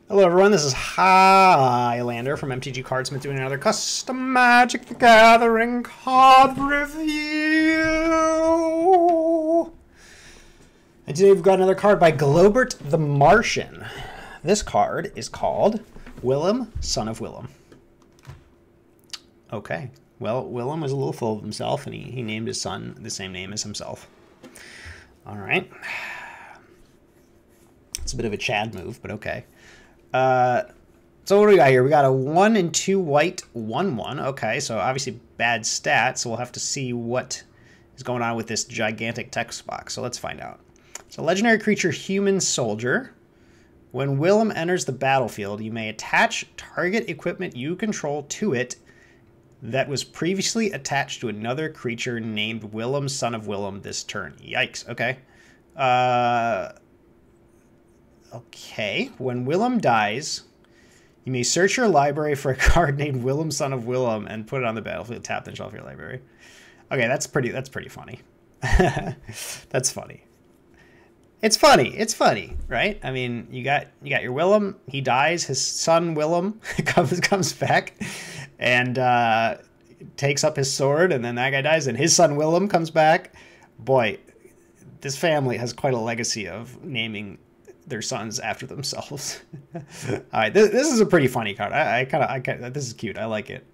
Hello everyone, this is Highlander from MTG Cardsmith doing another custom Magic the Gathering card review. And today we've got another card by Globert-the-Martian. This card is called Willem, Son of Willem. Okay, well, Willem was a little full of himself and he named his son the same name as himself. Alright. It's a bit of a Chad move, but okay. So what do we got here? We got a 1 and 2 white 1/1. Okay, so obviously bad stats. So we'll have to see what is going on with this gigantic text box. So let's find out. So legendary creature human soldier. When Willem enters the battlefield, you may attach target equipment you control to it that was previously attached to another creature named Willem, Son of Willem this turn. Yikes. Okay. Okay, when Willem dies, you may search your library for a card named Willem, Son of Willem, and put it on the battlefield. Tap the shelf of your library. Okay, that's pretty funny. That's funny. It's funny. It's funny, right? I mean, you got your Willem. He dies. His son Willem comes back and takes up his sword, and then that guy dies, and his son Willem comes back. Boy, this family has quite a legacy of naming their sons after themselves. All right, this is a pretty funny card. I kind of this is cute. I like it.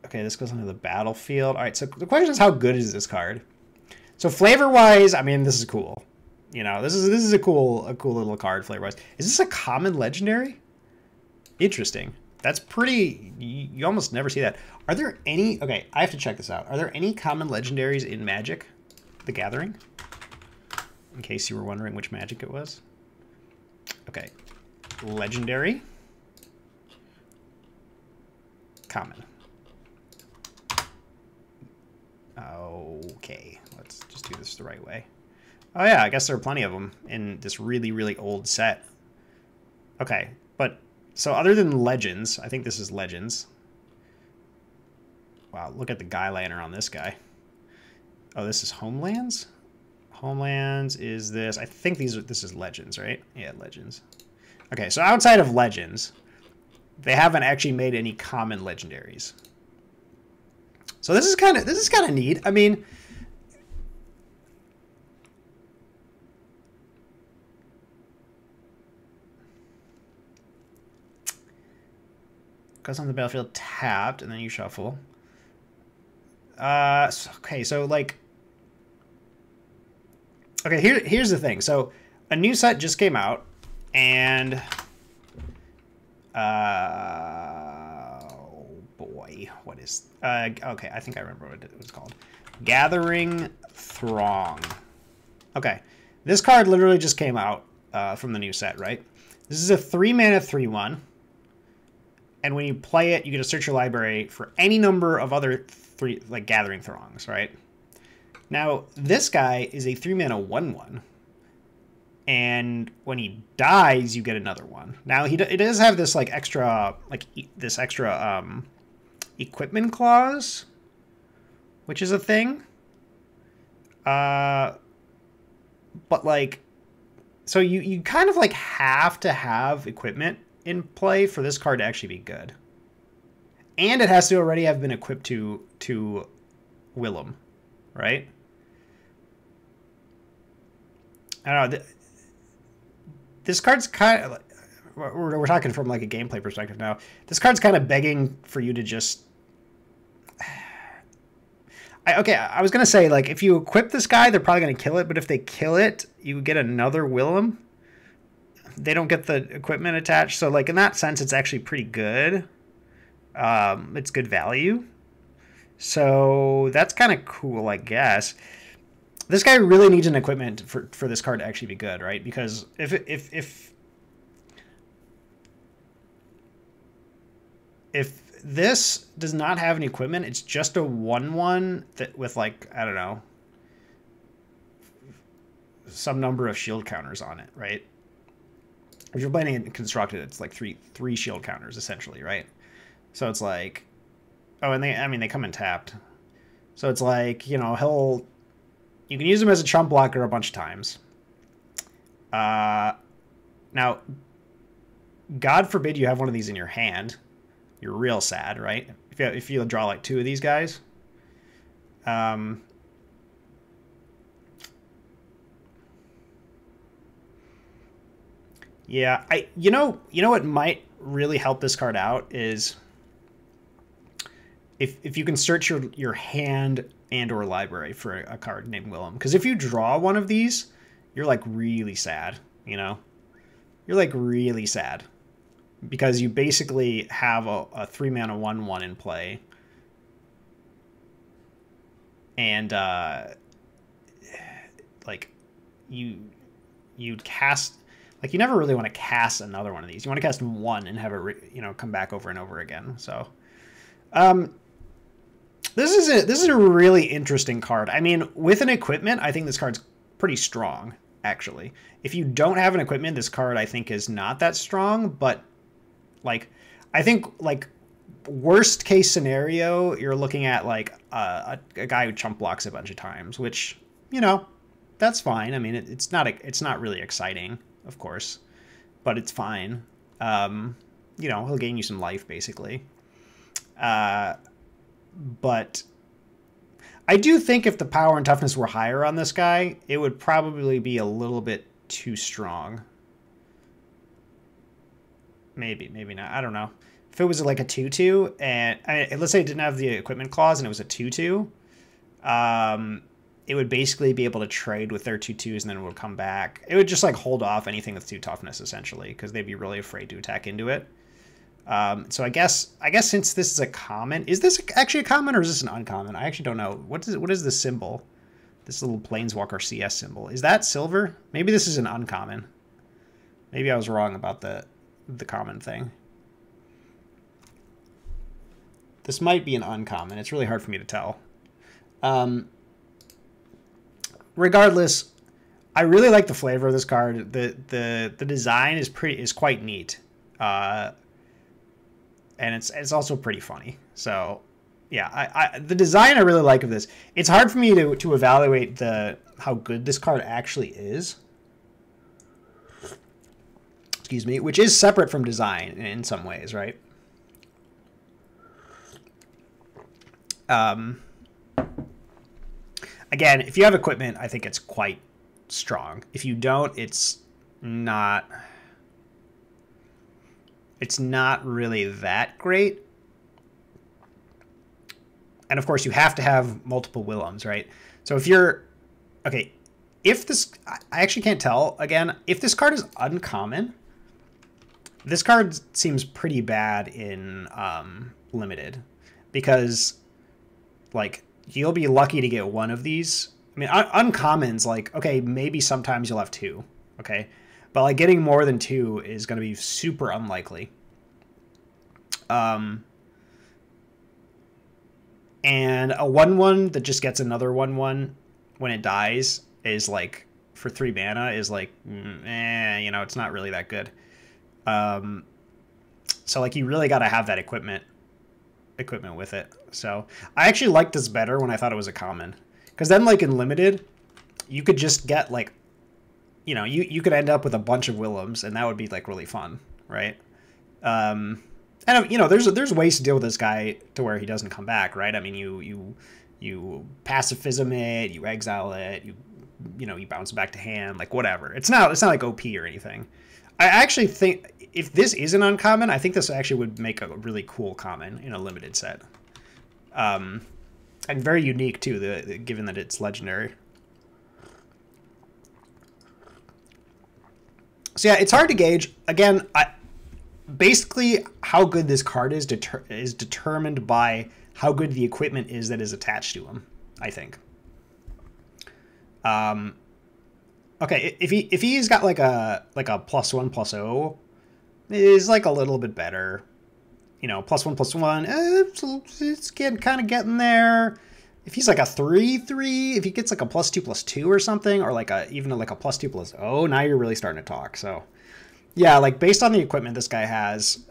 Okay, this goes onto the battlefield. All right, so the question is, how good is this card? So flavor wise, I mean, this is cool. You know, this is a cool little card flavor wise. Is this a common legendary? Interesting. That's pretty. You almost never see that. Are there any? Okay, I have to check this out. Are there any common legendaries in Magic the Gathering? In case you were wondering which Magic it was. Okay. Legendary. Common. Okay. Let's just do this the right way. Oh yeah, I guess there are plenty of them in this really, really old set. Okay, but so other than Legends, I think this is Legends. Wow, look at the guy liner on this guy. Oh, this is Homelands? Homelands is this. I think this is Legends, right? Yeah, Legends. Okay, so outside of Legends, they haven't actually made any common legendaries. So this is kind of neat. I mean, goes on the battlefield tapped, and then you shuffle. Okay, so like, okay, here's the thing. So a new set just came out, and oh boy, what is okay, I think I remember what it was called. Gathering Throng. Okay, this card literally just came out from the new set, right? This is a 3-mana 3/1, and when you play it, you get to search your library for any number of other like Gathering Throngs, right? Now, this guy is a 3-mana 1/1, and when he dies, you get another one. Now, it does have this like extra equipment clause, which is a thing. But like, so you kind of like have to have equipment in play for this card to actually be good. And it has to already have been equipped to Willem, right? I don't know. This card's kind of, we're talking from like a gameplay perspective now. This card's kind of begging for you to just. Okay, I was gonna say, like, if you equip this guy, they're probably gonna kill it. But if they kill it, you get another Willem. They don't get the equipment attached, so like in that sense, it's actually pretty good. It's good value, so that's kind of cool, I guess. This guy really needs an equipment for this card to actually be good, right? Because if this does not have any equipment, it's just a 1/1 that with like, I don't know, some number of shield counters on it, right? If you're playing it constructed, it's like three shield counters essentially, right? So it's like, oh, and they come in tapped. So it's like, you know, you can use him as a chump blocker a bunch of times. Now, God forbid you have one of these in your hand. You're real sad, right? If you draw like 2 of these guys. Yeah, you know what might really help this card out is if you can search your hand and or library for a card named Willem. Because if you draw one of these, you're like really sad, you know? You're like really sad. Because you basically have a 3-mana 1/1 in play. And like you'd cast, like, you never really want to cast another one of these. You want to cast one and have it come back over and over again. So this is a really interesting card. I mean, with an equipment, I think this card's pretty strong, actually. If you don't have an equipment, this card I think is not that strong, but like I think like worst case scenario, you're looking at like a guy who chump blocks a bunch of times, which, that's fine. I mean, it's not really exciting, of course, but it's fine. He'll gain you some life basically. But I do think if the power and toughness were higher on this guy, it would probably be a little bit too strong. Maybe not. I don't know. If it was like a 2/2, and let's say it didn't have the equipment clause and it was a 2/2, it would basically be able to trade with their 2/2s and then it would come back. It would just like hold off anything with 2 toughness essentially, because they'd be really afraid to attack into it. So I guess since this is a common, is this actually a common or is this an uncommon? I actually don't know. What is this symbol? This little Planeswalker CS symbol. Is that silver? Maybe this is an uncommon. Maybe I was wrong about the common thing. This might be an uncommon. It's really hard for me to tell. Regardless, I really like the flavor of this card. The design is quite neat. And it's also pretty funny. So yeah, the design I really like of this. It's hard for me to evaluate how good this card actually is. Excuse me, which is separate from design in some ways, right? Again, if you have equipment, I think it's quite strong. If you don't, it's not really that great. And of course, you have to have multiple Willems, right? So if you're okay, if this, I actually can't tell. Again, if this card is uncommon, this card seems pretty bad in limited, because like you'll be lucky to get one of these. I mean, uncommons, like, okay, maybe sometimes you'll have 2, okay, but like getting more than 2 is going to be super unlikely. And a 1/1 that just gets another 1/1 when it dies is like, for 3 mana, is like, it's not really that good. So like you really got to have that equipment with it. So I actually liked this better when I thought it was a common, because then like in limited, you could just get like, you could end up with a bunch of Willems, and that would be like really fun, right? And there's ways to deal with this guy to where he doesn't come back, right? I mean, you pacifism it, you exile it, you bounce it back to hand, like whatever. It's not like OP or anything. I actually think if this is an uncommon, I think this actually would make a really cool common in a limited set. And very unique too, given that it's legendary. So yeah, it's hard to gauge. Again, basically how good this card is determined by how good the equipment is that is attached to him, I think. Okay, if he's got like a +1/+0, is like a little bit better. +1/+1, it's kind of getting there. If he's like a 3/3, if he gets like a +2/+2 or something, or like even like a +2/+0, now you're really starting to talk. So yeah, like based on the equipment this guy has,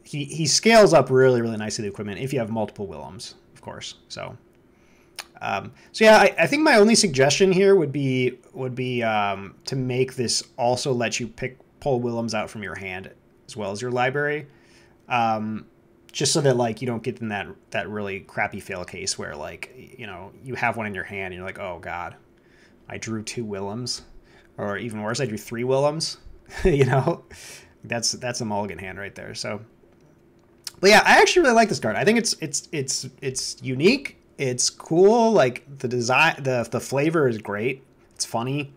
he scales up really, really nicely, the equipment, if you have multiple Willems, of course. So So yeah, I think my only suggestion here would be to make this also let you pull Willems out from your hand as well as your library, just so that like you don't get in that really crappy fail case where like you have one in your hand and you're like, oh god, I drew 2 Willems, or even worse, I drew 3 Willems. That's a mulligan hand right there. So, but yeah, I actually really like this card. I think it's unique. It's cool. Like the design, the flavor is great. It's funny.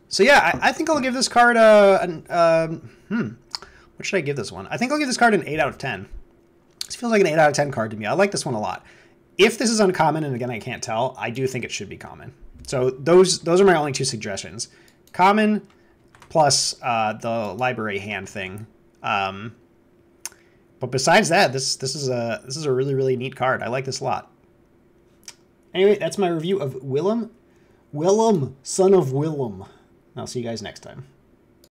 So yeah, I think I'll give this card what should I give this one? I think I'll give this card an 8 out of 10. This feels like an 8 out of 10 card to me. I like this one a lot. If this is uncommon, and again I can't tell, I do think it should be common. So those are my only 2 suggestions: common plus the library hand thing. But besides that, this is a really, really neat card. I like this a lot. Anyway, that's my review of Willem, son of Willem. I'll see you guys next time.